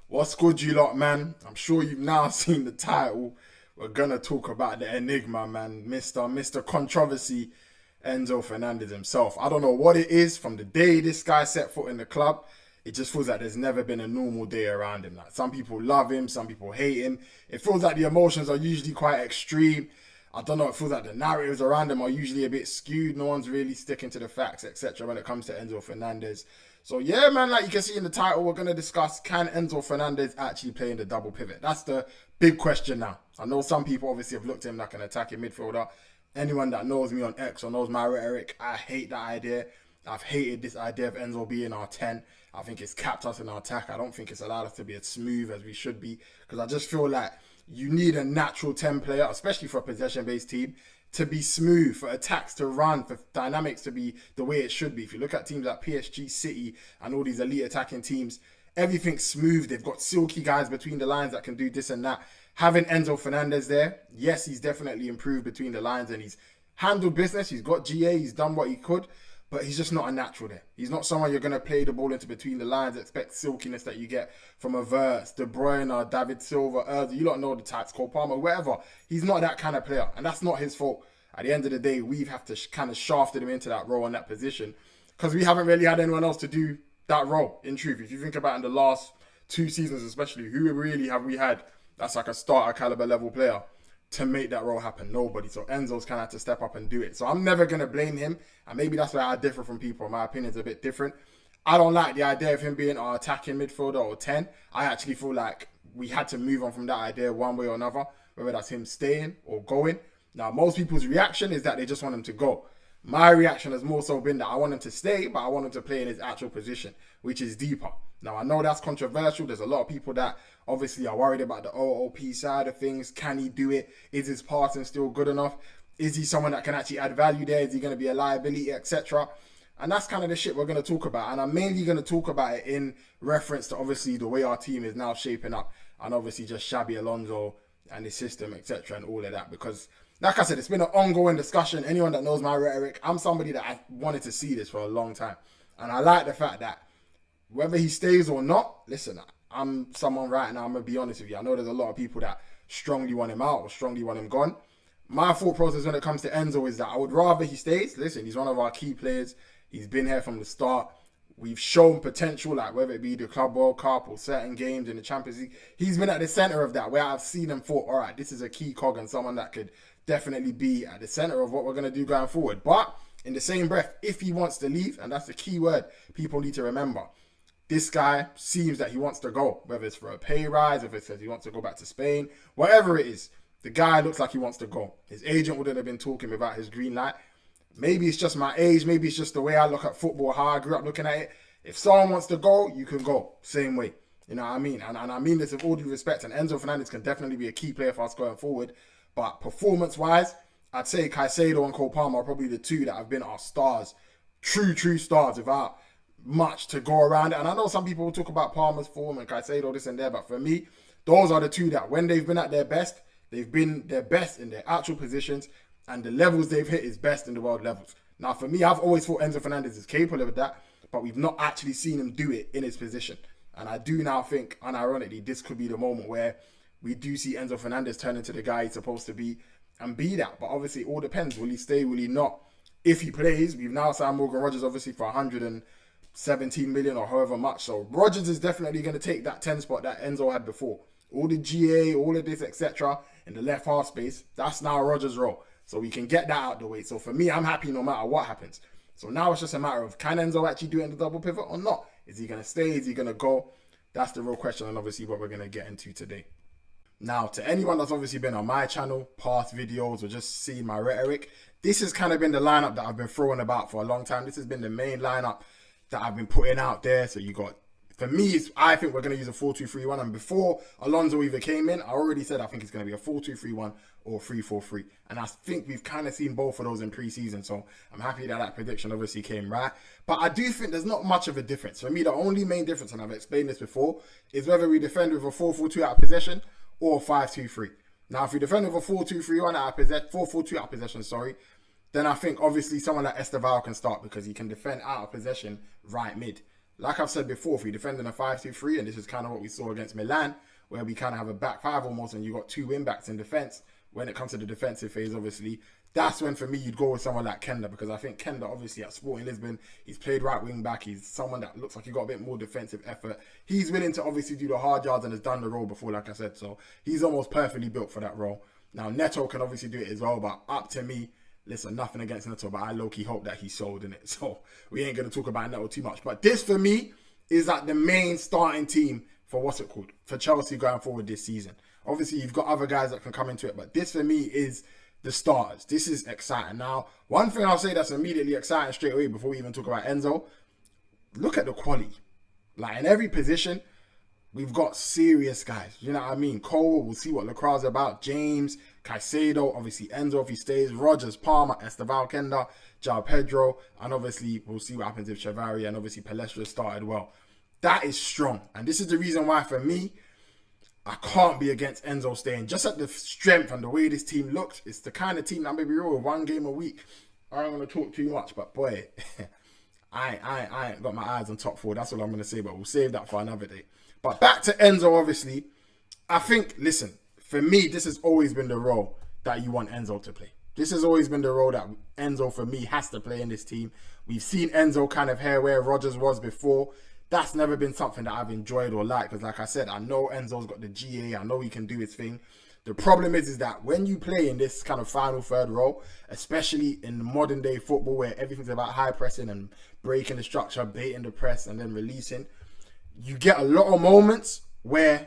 What's good, you lot, man? I'm sure you've now seen the title. We're gonna talk about the enigma, man, Mr. Controversy, Enzo Fernandez himself. I don't know what it is. From the day this guy set foot in the club, it just feels like there's never been a normal day around him. Like, some people love him, some people hate him. It feels like the emotions are usually quite extreme. I don't know. It feels like the narratives around him are usually a bit skewed. No one's really sticking to the facts, etc. when it comes to Enzo Fernandez. So yeah, man, like you can see in the title, we're going to discuss, can Enzo Fernandez actually play in the double pivot? That's the big question now. I know some people obviously have looked at him like an attacking midfielder. Anyone that knows me on X or knows my rhetoric, I hate that idea. I've hated this idea of Enzo being our 10. I think it's capped us in our attack. I don't think it's allowed us to be as smooth as we should be, because I just feel like you need a natural 10 player, especially for a possession-based team, to be smooth, for attacks to run, for dynamics to be the way it should be. If you look at teams like PSG, City, and all these elite attacking teams, everything's smooth. They've got silky guys between the lines that can do this and that. Having Enzo Fernandez there, yes, he's definitely improved between the lines and he's handled business. He's got GA, he's done what he could, but he's just not a natural there. He's not someone you're going to play the ball into between the lines, expect silkiness that you get from a Verts, De Bruyne, David Silva, you don't know the types, Cole Palmer, whatever. He's not that kind of player, and that's not his fault. At the end of the day, we've have to kind of shafted him into that role and that position, because we haven't really had anyone else to do that role, in truth. If you think about in the last 2 seasons especially, who really have we had that's like a starter caliber level player to make that role happen? Nobody. So Enzo's kind of had to step up and do it. So I'm never going to blame him. And maybe that's where I differ from people. My opinion's a bit different. I don't like the idea of him being our attacking midfielder or 10. I actually feel like we had to move on from that idea one way or another, whether that's him staying or going. Now, most people's reaction is that they just want him to go. My reaction has more so been that I want him to stay, but I want him to play in his actual position, which is deeper. Now, I know that's controversial. There's a lot of people that obviously are worried about the OOP side of things. Can he do it? Is his passing still good enough? Is he someone that can actually add value there? Is he going to be a liability, etc.? And that's kind of the shit we're going to talk about. And I'm mainly going to talk about it in reference to obviously the way our team is now shaping up, and obviously just Xabi Alonso and his system, etc. and all of that. Because, like I said, it's been an ongoing discussion. Anyone that knows my rhetoric, I'm somebody that I wanted to see this for a long time. And I like the fact that whether he stays or not, listen, I'm someone right now, I'm going to be honest with you. I know there's a lot of people that strongly want him out or strongly want him gone. My thought process when it comes to Enzo is that I would rather he stays. Listen, he's one of our key players. He's been here from the start. We've shown potential, like whether it be the Club World Cup or certain games in the Champions League. He's been at the centre of that, where I've seen him thought, all right, this is a key cog and someone that could definitely be at the centre of what we're going to do going forward. But in the same breath, if he wants to leave, and that's the key word people need to remember, this guy seems that he wants to go, whether it's for a pay rise, if it says he wants to go back to Spain, whatever it is. The guy looks like he wants to go. His agent wouldn't have been talking without his green light. Maybe it's just my age. Maybe it's just the way I look at football, how I grew up looking at it. If someone wants to go, you can go. Same way. You know what I mean? And I mean this with all due respect. And Enzo Fernandez can definitely be a key player for us going forward. But performance-wise, I'd say Caicedo and Cole Palmer are probably the two that have been our stars. True stars without much to go around it. And I know some people will talk about Palmer's form and Caicedo, this and that. But for me, those are the two that when they've been at their best, they've been their best in their actual positions, and the levels they've hit is best in the world levels. Now, for me, I've always thought Enzo Fernandez is capable of that, but we've not actually seen him do it in his position. And I do now think, unironically, this could be the moment where we do see Enzo Fernandez turn into the guy he's supposed to be and be that. But obviously, it all depends. Will he stay? Will he not? If he plays, we've now signed Morgan Rogers, obviously, for 117 million or however much. So Rogers is definitely going to take that 10 spot that Enzo had before. All the GA, all of this, etc. in the left half space, that's now Rogers' role. So we can get that out the way. So for me, I'm happy no matter what happens. So now it's just a matter of, can Enzo actually do it in the double pivot or not? Is he going to stay? Is he going to go? That's the real question, and obviously what we're going to get into today. Now, to anyone that's obviously been on my channel, past videos, or just seen my rhetoric, this has kind of been the lineup that I've been throwing about for a long time. This has been the main lineup that I've been putting out there. So you got, for me, I think we're going to use a 4-2-3-1. And before Alonso even came in, I already said I think it's going to be a 4-2-3-1 or 3-4-3. And I think we've kind of seen both of those in pre-season. So I'm happy that that prediction obviously came right. But I do think there's not much of a difference. For me, the only main difference, and I've explained this before, is whether we defend with a 4-4-2 out of possession or 5-2-3. Now, if we defend with a 4-2-3-1 out of possession, 4-4-2 out of possession, then I think obviously someone like Esteval can start because he can defend out of possession right mid. like I've said before, if we defend in a 5-2-3, and this is kind of what we saw against Milan, where we kind of have a back five almost, and you got two wing backs in defence. When it comes to the defensive phase, obviously, that's when for me you'd go with someone like Kenda, because I think Kenda, obviously at Sporting Lisbon, he's played right wing back. He's someone that looks like he got a bit more defensive effort. He's willing to obviously do the hard yards and has done the role before, like I said. So he's almost perfectly built for that role. Now Neto can obviously do it as well, but up to me. Listen, nothing against Neto, but I low-key hope that he's sold in it. So we ain't going to talk about Neto too much. But this, for me, is like the main starting team for for Chelsea going forward this season. Obviously, you've got other guys that can come into it, but this, for me, is the starters. This is exciting. Now, one thing I'll say that's immediately exciting straight away before we even talk about Enzo, look at the quality. Like, in every position, we've got serious guys. You know what I mean? Cole, we'll see what Lacroix's about. James, Caicedo, obviously Enzo if he stays. Rogers, Palmer, Esteval, Kenda, João Pedro. And obviously, we'll see what happens if Chavarri and obviously Palestra started well. That is strong. And this is the reason why, for me, I can't be against Enzo staying. Just at the strength and the way this team looked, it's the kind of team that maybe real with one game a week. I don't want to talk too much, but boy, I ain't got my eyes on top four. That's all I'm going to say, but we'll save that for another day. But back to Enzo, obviously, I think, listen, for me, this has always been the role that you want Enzo to play. This has always been the role that Enzo, for me, has to play in this team. We've seen Enzo kind of here where Rogers was before. That's never been something that I've enjoyed or liked, because like I said, I know Enzo's got the GA. I know he can do his thing. The problem is that when you play in this kind of final third role, especially in modern day football where everything's about high pressing and breaking the structure, baiting the press and then releasing, you get a lot of moments where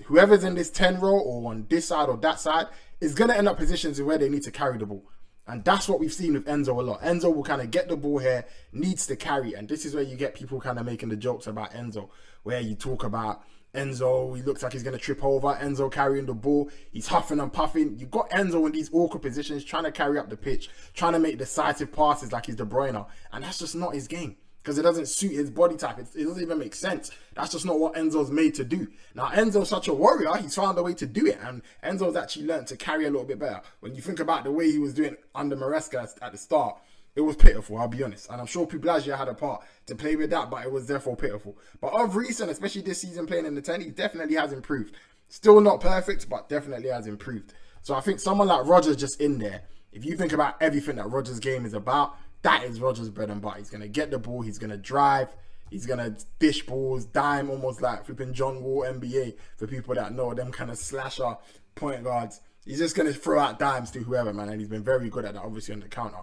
whoever's in this 10 role or on this side or that side is going to end up positions where they need to carry the ball. And that's what we've seen with Enzo a lot. Enzo will kind of get the ball here, needs to carry. And this is where you get people kind of making the jokes about Enzo, where you talk about Enzo, he looks like he's going to trip over. Enzo carrying the ball, he's huffing and puffing. You've got Enzo in these awkward positions, trying to carry up the pitch, trying to make decisive passes like he's De Bruyne. And that's just not his game, because it doesn't suit his body type. It doesn't even make sense. That's just not what Enzo's made to do. Now, Enzo's such a warrior, he's found a way to do it. And Enzo's actually learned to carry a little bit better. When you think about the way he was doing under Maresca at the start, it was pitiful, I'll be honest. And I'm sure Publajia had a part to play with that, but it was therefore pitiful. But of recent, especially this season playing in the 10, he definitely has improved. Still not perfect, but definitely has improved. So I think someone like Rogers just in there, if you think about everything that Rogers' game is about, that is Rogers' bread and butter. He's going to get the ball, he's going to drive, he's going to dish balls, dime, almost like flipping John Wall NBA, for people that know them kind of slasher point guards. He's just going to throw out dimes to whoever, man, and he's been very good at that, obviously, on the counter.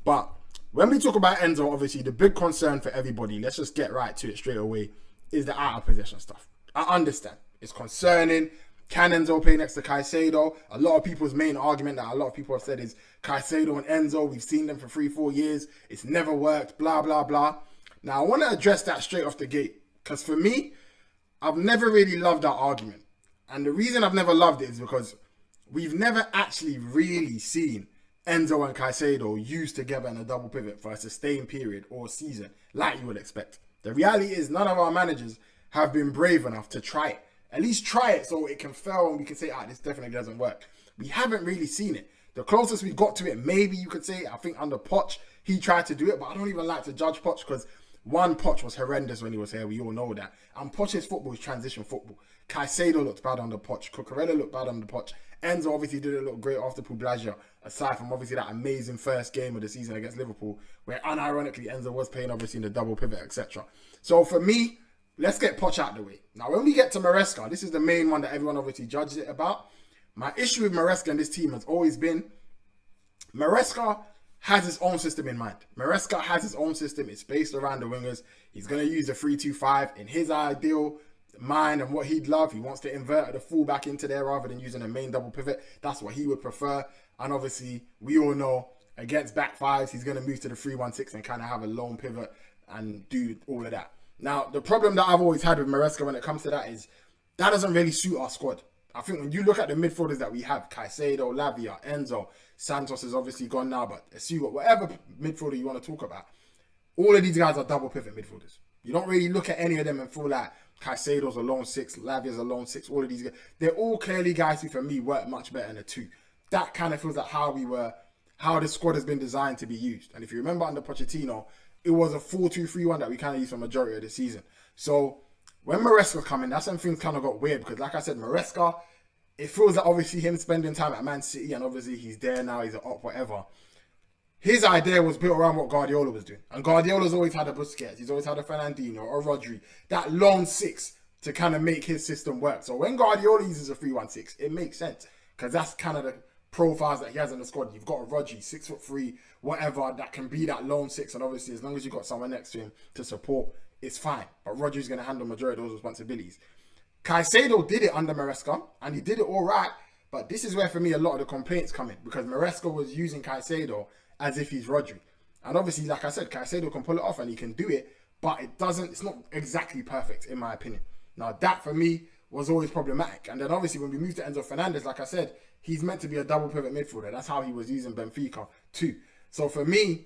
But when we talk about Enzo, obviously, the big concern for everybody, let's just get right to it straight away, is the out of possession stuff. I understand. It's concerning. Can Enzo play next to Caicedo? A lot of people's main argument that a lot of people have said is Caicedo and Enzo, we've seen them for 3-4 years. It's never worked, blah, blah, blah. Now, I want to address that straight off the gate, because for me, I've never really loved that argument. And the reason I've never loved it is because we've never actually really seen Enzo and Caicedo used together in a double pivot for a sustained period or season, like you would expect. The reality is none of our managers have been brave enough to try it. At least try it so it can fail and we can say, this definitely doesn't work. We haven't really seen it. The closest we got to it, maybe you could say, I think under Poch, he tried to do it, but I don't even like to judge Poch because one, Poch was horrendous when he was here. We all know that. And Poch's football is transition football. Caicedo looked bad under Poch. Cucurella looked bad under Poch. Enzo obviously didn't look great after Publajia, aside from obviously that amazing first game of the season against Liverpool, where unironically Enzo was playing obviously in the double pivot, etc. So for me, let's get Poch out of the way. Now, when we get to Maresca, this is the main one that everyone obviously judges it about. My issue with Maresca and this team has always been, Maresca has his own system in mind. Maresca has his own system. It's based around the wingers. He's going to use the 3-2-5 in his ideal mind and what he'd love. He wants to invert the fullback into there rather than using a main double pivot. That's what he would prefer. And obviously, we all know against back fives, he's going to move to the 3-1-6 and kind of have a lone pivot and do all of that. Now, the problem that I've always had with Maresca when it comes to that is that doesn't really suit our squad. I think when you look at the midfielders that we have, Caicedo, Lavia, Enzo, Santos is obviously gone now, but whatever midfielder you want to talk about, all of these guys are double pivot midfielders. You don't really look at any of them and feel like Caicedo's a lone 6, Lavia's a lone 6, all of these guys. They're all clearly guys who, for me, work much better in a 2. That kind of feels like how the squad has been designed to be used. And if you remember under Pochettino, it was a 4-2-3-1 that we kind of used for majority of the season. So when Maresca come in, that's when things kind of got weird because, like I said, Maresca, it feels like obviously him spending time at Man City and obviously he's there now, he's at up, whatever. His idea was built around what Guardiola was doing. And Guardiola's always had a Busquets, he's always had a Fernandinho or Rodri, that lone six to kind of make his system work. So when Guardiola uses a 3-1-6, it makes sense because that's kind of the profiles that he has in the squad. You've got a Rodri, 6'3", whatever, that can be that lone six. And obviously, as long as you've got someone next to him to support, it's fine. But Rodri's going to handle majority of those responsibilities. Caicedo did it under Maresca, and he did it all right. But this is where, for me, a lot of the complaints come in because Maresca was using Caicedo as if he's Rodri. And obviously, like I said, Caicedo can pull it off and he can do it, but it's not exactly perfect, in my opinion. Now, that for me was always problematic. And then obviously, when we moved to Enzo Fernandez, like I said, he's meant to be a double pivot midfielder. That's how he was using Benfica too. So for me,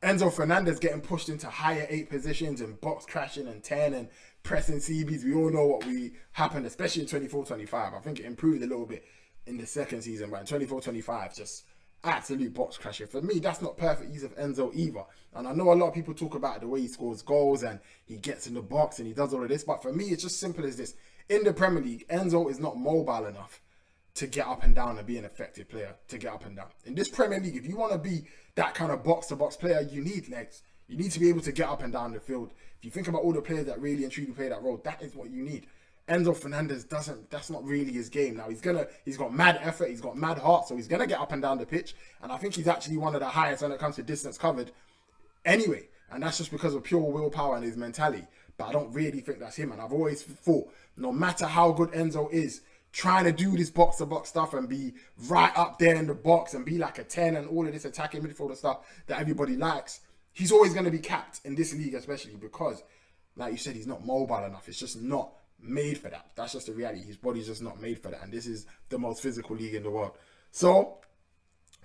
Enzo Fernandez getting pushed into higher 8 positions and box crashing and 10 and pressing CBs. We all know what happened, especially in 24-25. I think it improved a little bit in the second season, but in 24-25, just absolute box crashing. For me, that's not perfect use of Enzo either. And I know a lot of people talk about the way he scores goals and he gets in the box and he does all of this, but for me, it's just simple as this. In the Premier League, Enzo is not mobile enough to get up and down and be an effective player, to get up and down. In this Premier League, if you want to be that kind of box-to-box player, you need legs. You need to be able to get up and down the field. If you think about all the players that really and truly play that role, that is what you need. Enzo Fernandez that's not really his game. Now, he's got mad effort, he's got mad heart, so he's going to get up and down the pitch. And I think he's actually one of the highest when it comes to distance covered anyway. And that's just because of pure willpower and his mentality. But I don't really think that's him. And I've always thought, no matter how good Enzo is, trying to do this box-to-box stuff and be right up there in the box and be like a 10 and all of this attacking midfielder stuff that everybody likes, he's always going to be capped in this league, especially because, like you said, he's not mobile enough. It's just not made for that. That's just the reality. His body's just not made for that. And this is the most physical league in the world. So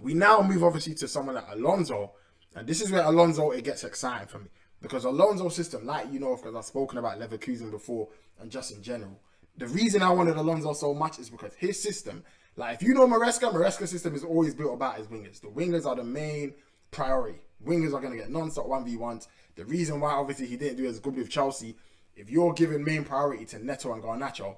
we now move obviously to someone like Alonso. And this is where Alonso, it gets exciting for me. Because Alonso's system, like you know, because I've spoken about Leverkusen before and just in general, the reason I wanted Alonso so much is because his system, like if you know Maresca's system is always built about his wingers. The wingers are the main priority. Wingers are going to get non-stop 1v1s. The reason why obviously he didn't do as good with Chelsea, if you're giving main priority to Neto and Garnacho,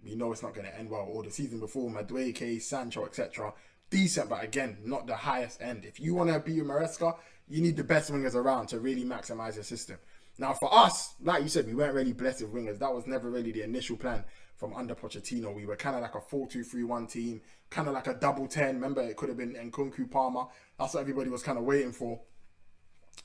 you know it's not going to end well. Or the season before, Madueke, Sancho, etc. Decent, but again, not the highest end. If you want to be with Maresca, you need the best wingers around to really maximize your system. Now, for us, like you said, we weren't really blessed with wingers. That was never really the initial plan from under Pochettino. We were kind of like a 4-2-3-1 team, kind of like a double 10. Remember, it could have been Nkunku, Palmer. That's what everybody was kind of waiting for.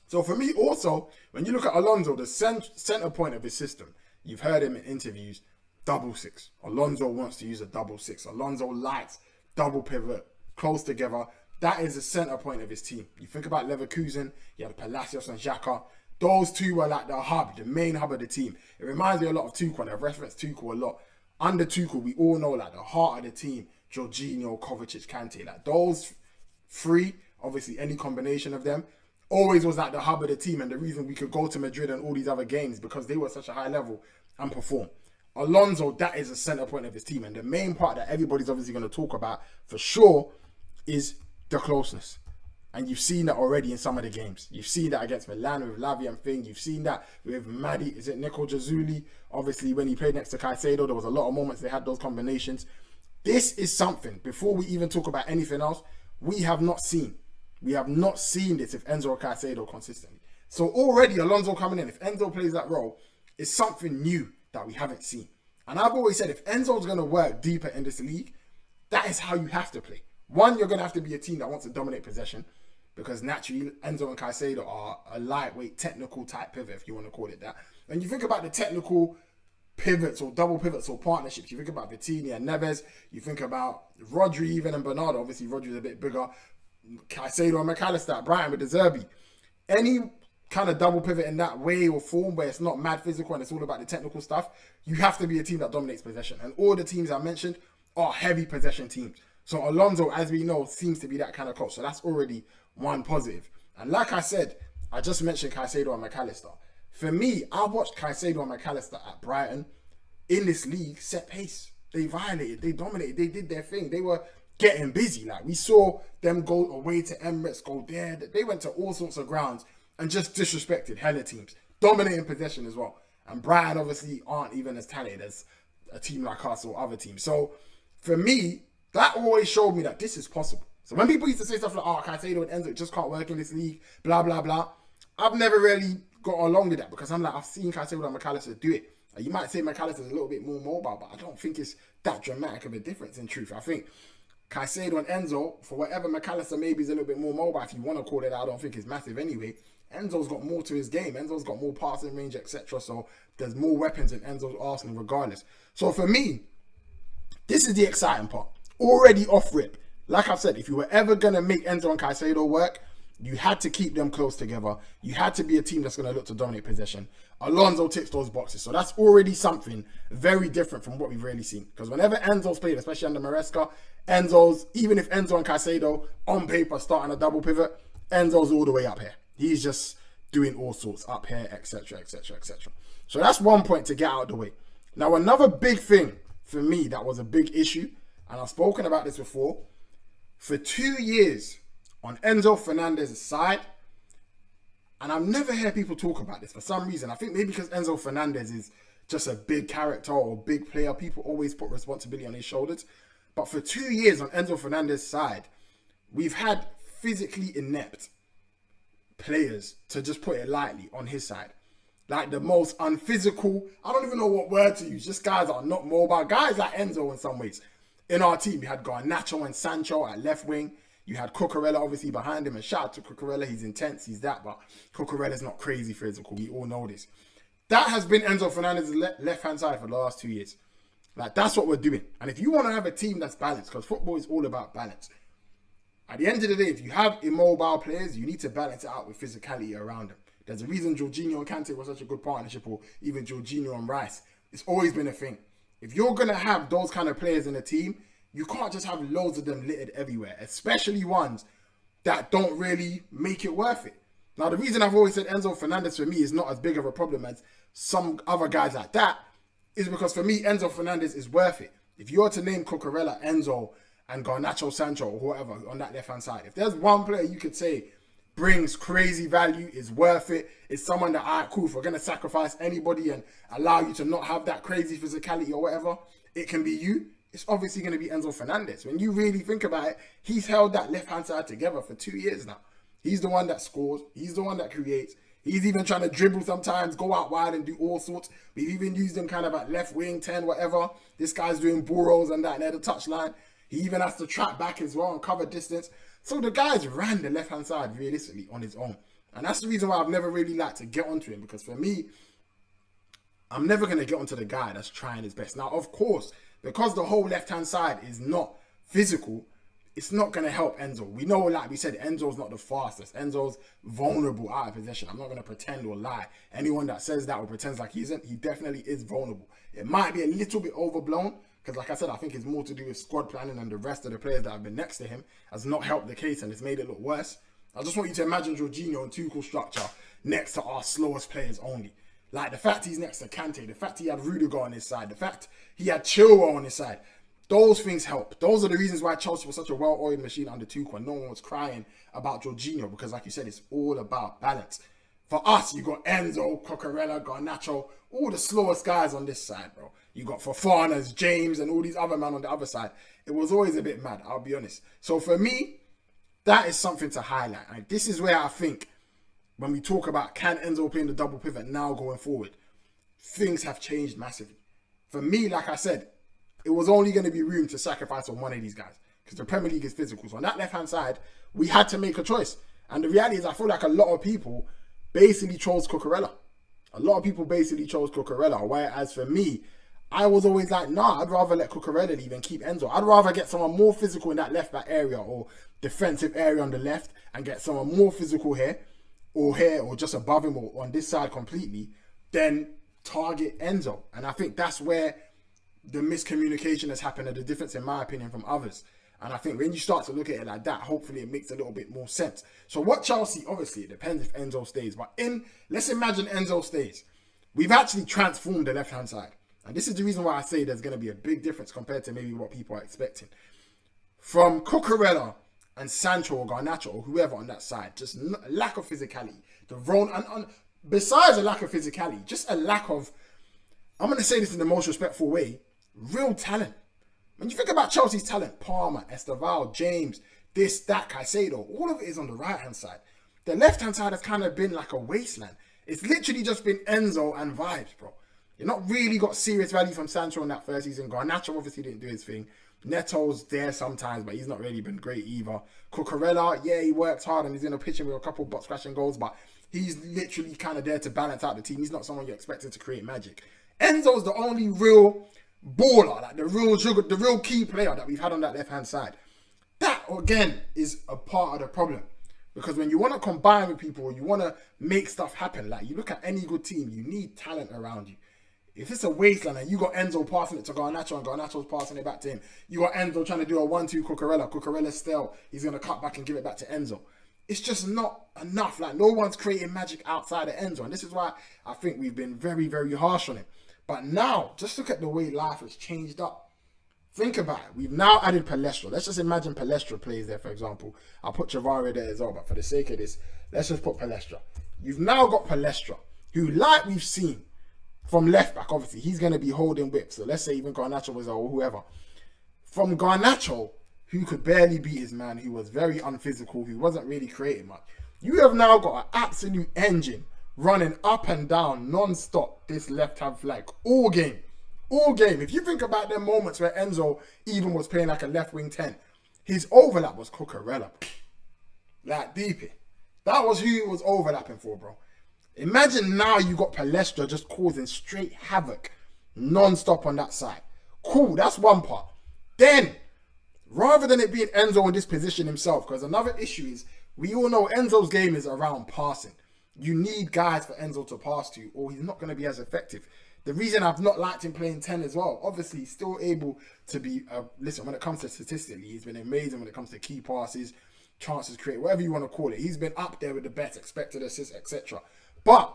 So for me, also, when you look at Alonso, the center point of his system, you've heard him in interviews, double six. Alonso wants to use a double six. Alonso likes double pivot, close together. That is the center point of his team. You think about Leverkusen, you have Palacios and Xhaka. Those two were like the hub, the main hub of the team. It reminds me a lot of Tuchel, and I've referenced Tuchel a lot. Under Tuchel, we all know like the heart of the team, Jorginho, Kovacic, Kante. Like those three, obviously any combination of them, always was like the hub of the team and the reason we could go to Madrid and all these other games because they were such a high level and perform. Alonso, that is the center point of his team. And the main part that everybody's obviously going to talk about for sure is the closeness. And you've seen that already in some of the games. You've seen that against Milan with Lavia and Thing. You've seen that with Nico Giuzzulli. Obviously, when he played next to Caicedo, there was a lot of moments they had those combinations. This is something, before we even talk about anything else, we have not seen. We have not seen this with Enzo or Caicedo consistently. So already, Alonso coming in, if Enzo plays that role, is something new that we haven't seen. And I've always said, if Enzo's going to work deeper in this league, that is how you have to play. One, you're going to have to be a team that wants to dominate possession. Because naturally, Enzo and Caicedo are a lightweight, technical type pivot, if you want to call it that. And you think about the technical pivots or double pivots or partnerships. You think about Vitinha and Neves. You think about Rodri even and Bernardo. Obviously, Rodri's a bit bigger. Caicedo and McAllister at Brighton with the Zerbi. Any kind of double pivot in that way or form where it's not mad physical and it's all about the technical stuff, you have to be a team that dominates possession. And all the teams I mentioned are heavy possession teams. So Alonso, as we know, seems to be that kind of coach. So that's already one positive. And like I said, I just mentioned Caicedo and McAllister. For me, I watched Caicedo and McAllister at Brighton in this league set pace. They violated, they dominated, they did their thing. They were getting busy. Like we saw them go away to Emirates, go there. They went to all sorts of grounds and just disrespected hella teams. Dominating possession as well. And Brighton obviously aren't even as talented as a team like us or other teams. So for me, that always showed me that this is possible. So when people used to say stuff like, oh, Caicedo and Enzo, it just can't work in this league, blah, blah, blah. I've never really got along with that because I'm like, I've seen Caicedo and McAllister do it. You might say McAllister's a little bit more mobile, but I don't think it's that dramatic of a difference in truth. I think Caicedo and Enzo, for whatever McAllister maybe is a little bit more mobile, if you want to call it that, I don't think it's massive anyway. Enzo's got more to his game. Enzo's got more passing range, etc. So there's more weapons in Enzo's arsenal regardless. So for me, this is the exciting part. Already off rip. Like I've said, if you were ever going to make Enzo and Caicedo work, you had to keep them close together. You had to be a team that's going to look to dominate possession. Alonso ticks those boxes. So that's already something very different from what we've really seen. Because whenever Enzo's played, especially under Maresca, even if Enzo and Caicedo on paper starting a double pivot, Enzo's all the way up here. He's just doing all sorts up here, etc., etc., etc. So that's one point to get out of the way. Now, another big thing for me that was a big issue, and I've spoken about this before, for 2 years on Enzo Fernandez's side, and I've never heard people talk about this for some reason. I think maybe because Enzo Fernandez is just a big character or big player, people always put responsibility on his shoulders. But for 2 years on Enzo Fernandez's side, we've had physically inept players, to just put it lightly, on his side. Like the most unphysical, I don't even know what word to use, just guys that are not mobile. Guys like Enzo in some ways. In our team, we had Garnacho and Sancho at left wing. You had Cucurella obviously behind him, and shout out to Cucurella, he's intense, he's that, but Cucurella's not crazy physical, we all know this. That has been Enzo Fernandez's left-hand side for the last 2 years. Like, that's what we're doing. And if you want to have a team that's balanced, because football is all about balance, at the end of the day, if you have immobile players, you need to balance it out with physicality around them. There's a reason Jorginho and Kante was such a good partnership, or even Jorginho and Rice. It's always been a thing. If you're going to have those kind of players in a team, you can't just have loads of them littered everywhere, especially ones that don't really make it worth it. Now, the reason I've always said Enzo Fernandez for me is not as big of a problem as some other guys like that is because for me, Enzo Fernandez is worth it. If you were to name Cucurella, Enzo, and Garnacho, Sancho, or whoever on that left-hand side, if there's one player you could say brings crazy value, is worth it, it's someone that, all right, cool, if we're going to sacrifice anybody and allow you to not have that crazy physicality or whatever, it can be you. It's obviously going to be Enzo Fernandez. When you really think about it, he's held that left-hand side together for 2 years now. He's the one that scores. He's the one that creates. He's even trying to dribble sometimes, go out wide and do all sorts. We've even used him kind of at left wing, 10, whatever. This guy's doing burrows and that near the touchline. He even has to track back as well and cover distance. So the guy's ran the left-hand side realistically on his own. And that's the reason why I've never really liked to get onto him. Because for me, I'm never going to get onto the guy that's trying his best. Now, of course, because the whole left-hand side is not physical, it's not going to help Enzo. We know, like we said, Enzo's not the fastest. Enzo's vulnerable out of possession. I'm not going to pretend or lie. Anyone that says that or pretends like he isn't, he definitely is vulnerable. It might be a little bit overblown, because like I said, I think it's more to do with squad planning, and the rest of the players that have been next to him has not helped the case and it's made it look worse. I just want you to imagine Jorginho and Tuchel's structure next to our slowest players only. Like the fact he's next to Kante, the fact he had Rudiger on his side, the fact he had Chilwell on his side. Those things help. Those are the reasons why Chelsea was such a well-oiled machine under Tuchel and no one was crying about Jorginho, because like you said, it's all about balance. For us, you got Enzo, Cucurella, Garnacho, all the slowest guys on this side, bro. You got Fofana, James, and all these other men on the other side. It was always a bit mad, I'll be honest. So for me, that is something to highlight. And this is where I think, when we talk about can Enzo play in the double pivot now going forward, things have changed massively. For me, like I said, it was only going to be room to sacrifice on one of these guys, because the Premier League is physical. So on that left-hand side, we had to make a choice. And the reality is, I feel like a lot of people basically chose Cucurella. A lot of people basically chose Cucurella. Whereas for me, I was always like, nah, I'd rather let Cucurella leave and keep Enzo. I'd rather get someone more physical in that left-back area or defensive area on the left and get someone more physical here or just above him or on this side completely than target Enzo. And I think that's where the miscommunication has happened, and the difference, in my opinion, from others. And I think when you start to look at it like that, hopefully it makes a little bit more sense. So what Chelsea, obviously, it depends if Enzo stays. But let's imagine Enzo stays. We've actually transformed the left-hand side. And this is the reason why I say there's going to be a big difference compared to maybe what people are expecting. From Cucurella and Sancho or Garnacho or whoever on that side, just lack of physicality. The Rona, and besides a lack of physicality, just a lack of, I'm going to say this in the most respectful way, real talent. When you think about Chelsea's talent, Palmer, Esteval, James, this, that, Caicedo, all of it is on the right-hand side. The left-hand side has kind of been like a wasteland. It's literally just been Enzo and vibes, bro. You've not really got serious value from Sancho in that first season. Garnacho obviously didn't do his thing. Neto's there sometimes, but he's not really been great either. Cucurella, yeah, he works hard and he's in a pitching with a couple of box-crashing goals, but he's literally kind of there to balance out the team. He's not someone you're expecting to create magic. Enzo's the only real baller, like the real key player that we've had on that left-hand side. That, again, is a part of the problem. Because when you want to combine with people, you want to make stuff happen. Like, you look at any good team, you need talent around you. If it's a wasteland and you got Enzo passing it to Garnacho and Garnacho's passing it back to him, you got Enzo trying to do a 1-2 Cucurella. Cucurella's still, he's going to cut back and give it back to Enzo. It's just not enough. Like, no one's creating magic outside of Enzo. And this is why I think we've been very, very harsh on him. But now, just look at the way life has changed up. Think about it. We've now added Palestra. Let's just imagine Palestra plays there, for example. I'll put Javaria there as well, but for the sake of this, let's just put Palestra. You've now got Palestra, who, like we've seen, from left back, obviously, he's going to be holding whips. So let's say even Garnacho was or whoever. From Garnacho, who could barely beat his man, who was very unphysical, who wasn't really creating much. You have now got an absolute engine running up and down non-stop this left-hand flank all game. All game. If you think about them moments where Enzo even was playing like a left wing 10, his overlap was Cucurella. Like, deep it. That was who he was overlapping for, bro. Imagine now you got Palestra just causing straight havoc non-stop on that side. Cool, that's one part. Then, rather than it being Enzo in this position himself, because another issue is, we all know Enzo's game is around passing. You need guys for Enzo to pass to, or he's not going to be as effective. The reason I've not liked him playing 10 as well, obviously he's still able to be, listen, when it comes to statistically, he's been amazing when it comes to key passes, chances created, whatever you want to call it. He's been up there with the best, expected assists, etc. But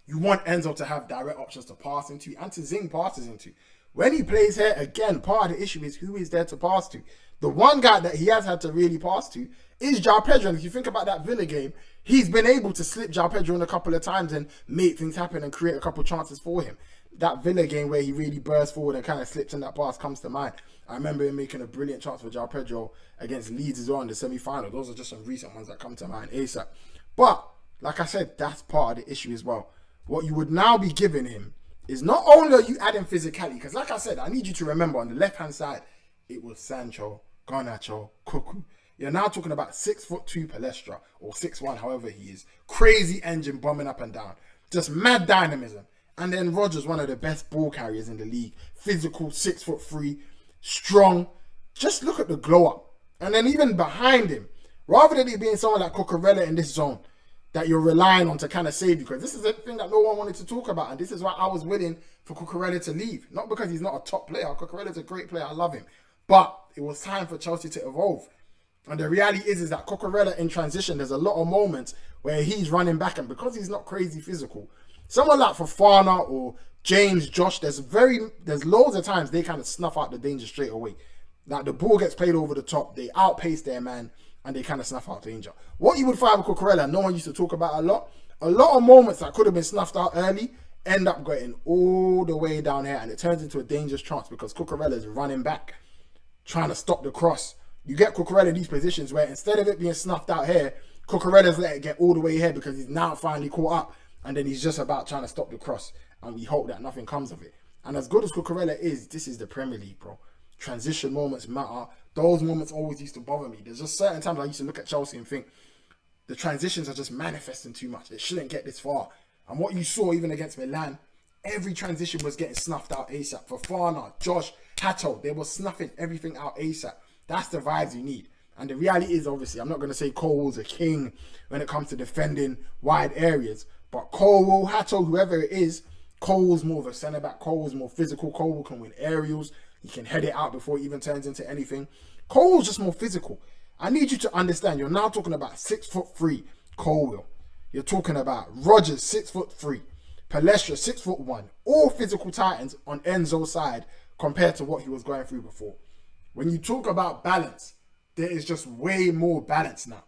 you want Enzo to have direct options to pass into and to zing passes into. When he plays here, again, part of the issue is who is there to pass to. The one guy that he has had to really pass to is João Pedro. And if you think about that Villa game, he's been able to slip João Pedro in a couple of times and make things happen and create a couple of chances for him. That Villa game where he really burst forward and kind of slips in that pass comes to mind. I remember him making a brilliant chance for João Pedro against Leeds as well in the semi-final. Those are just some recent ones that come to mind ASAP. But, like I said, that's part of the issue as well. What you would now be giving him is not only are you adding physicality, because like I said, I need you to remember on the left-hand side, it was Sancho, Garnacho, Cucu. You're now talking about 6'2" Palestra, or 6'1", however he is. Crazy engine bombing up and down. Just mad dynamism. And then Rodgers, one of the best ball carriers in the league. Physical, 6'3", strong. Just look at the glow up. And then even behind him, rather than it being someone like Cucurella in this zone, that you're relying on to kind of save you, because this is the thing that no one wanted to talk about, and this is why I was willing for Cucurella to leave. Not because he's not a top player. Cucurella's a great player. I love him. But it was time for Chelsea to evolve. And the reality is that Cucurella in transition, there's a lot of moments where he's running back, and because he's not crazy physical, someone like Fofana or James, Josh, there's loads of times they kind of snuff out the danger straight away. Like, the ball gets played over the top, they outpace their man, and they kind of snuff out danger. What you would find with Cucurella, no one used to talk about a lot of moments that could have been snuffed out early end up getting all the way down here, and it turns into a dangerous chance because Cucurella is running back, trying to stop the cross. You get Cucurella in these positions where instead of it being snuffed out here, Cucurella's let it get all the way here because he's now finally caught up, and then he's just about trying to stop the cross, and we hope that nothing comes of it. And as good as Cucurella is, this is the Premier League, bro. Transition moments matter. Those moments always used to bother me. There's just certain times I used to look at Chelsea and think the transitions are just manifesting too much. It shouldn't get this far. And what you saw even against Milan, every transition was getting snuffed out ASAP. Fofana, Josh, Hato, they were snuffing everything out ASAP. That's the vibes you need. And the reality is, obviously, I'm not going to say Cole's a king when it comes to defending wide areas. But Cole, Hato, whoever it is, Cole's more of a centre-back. Cole's more physical. Cole can win aerials. He can head it out before it even turns into anything. Cole's just more physical. I need you to understand, you're now talking about 6'3" Cole. You're talking about Rodgers, 6'3", Palestra, 6'1", all physical titans on Enzo's side compared to what he was going through before. When you talk about balance, there is just way more balance now.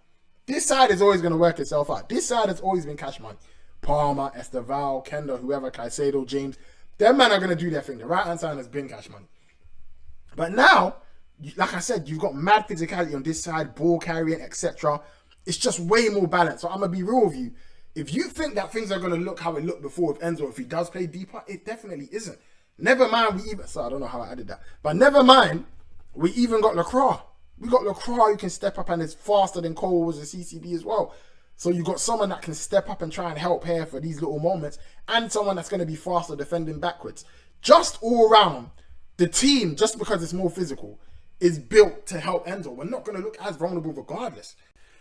This side is always going to work itself out. This side has always been cash money. Palmer, Esteval, Kenda, whoever, Caicedo, James. Them men are going to do their thing. The right-hand side has been cash money. But now, like I said, you've got mad physicality on this side, ball carrying, etc. It's just way more balanced. So I'm going to be real with you. If you think that things are going to look how it looked before with Enzo, if he does play deeper, it definitely isn't. Never mind, I don't know how I added that. But never mind, we even got Lacroix. We got Lacroix who can step up and is faster than Cole was a CCB as well. So you got someone that can step up and try and help here for these little moments, and someone that's going to be faster defending backwards. Just all around, the team, just because it's more physical, is built to help Enzo. We're not going to look as vulnerable regardless.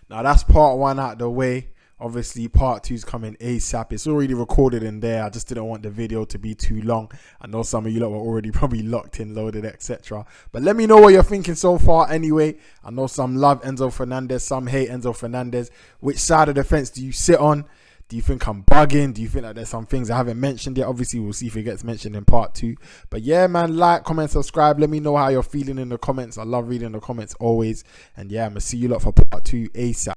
Now that's part one out the way. Obviously, part two is coming ASAP. It's already recorded in there. I just didn't want the video to be too long. I know some of you lot were already probably locked in, loaded, etc. But let me know what you're thinking so far anyway. I know some love Enzo Fernandez, some hate Enzo Fernandez. Which side of the fence do you sit on? Do you think I'm bugging? Do you think that there's some things I haven't mentioned yet? Obviously, we'll see if it gets mentioned in part two. But yeah, man, like, comment, subscribe. Let me know how you're feeling in the comments. I love reading the comments always. And yeah, I'm going to see you lot for part two ASAP.